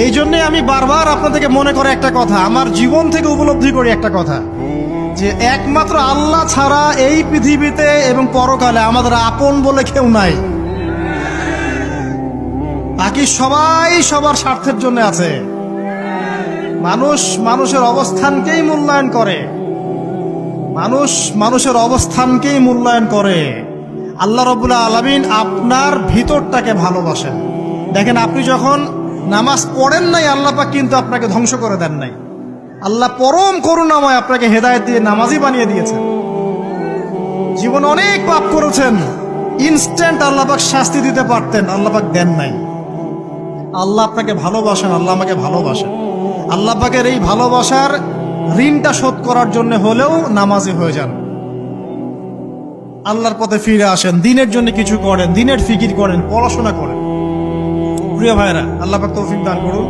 এই জন্যে আমি বারবার আপনাদেরকে মনে করে একটা কথা, আমার জীবন থেকে উপলব্ধি করি একটা কথা, যে একমাত্র আল্লাহ ছাড়া এই পৃথিবীতে এবং পরকালে আমাদের আপন বলে কেউ নাই। বাকি সবাই সবার স্বার্থের জন্য আছে। মানুষ মানুষের অবস্থানকেই মূল্যায়ন করে, মানুষ মানুষের অবস্থানকেই মূল্যায়ন করে। আল্লাহ রাব্বুল আলামিন আপনার ভিতরটাকে ভালোবাসেন। দেখেন, আপনি যখন নামাজ পড়েন নাই, আল্লাহ পাক কিন্তু আপনাকে ধ্বংস করে দেন নাই। আল্লাহ পরম করুণাময় আপনাকে হেদায়েত দিয়ে নামাজি বানিয়ে দিয়েছেন। জীবন অনেক পাপ করেছেন, ইনস্ট্যান্ট আল্লাহ পাক শাস্তি দিতে পারতেন, আল্লাহ পাক দেন নাই। আল্লাহ আপনাকে ভালোবাসেন, আল্লাহ আমাকে ভালোবাসেন। আল্লাহ পাকের এই ভালোবাসার ঋণটা শোধ করার জন্য হলেও নামাজি হয়ে যান, আল্লাহর পথে ফিরে আসেন, দিনের জন্য কিছু করেন, দিনের ফিকির করেন, পড়াশোনা করেন। প্রিয় ভাইরা, আল্লাহ পাক তৌফিক দান করুন।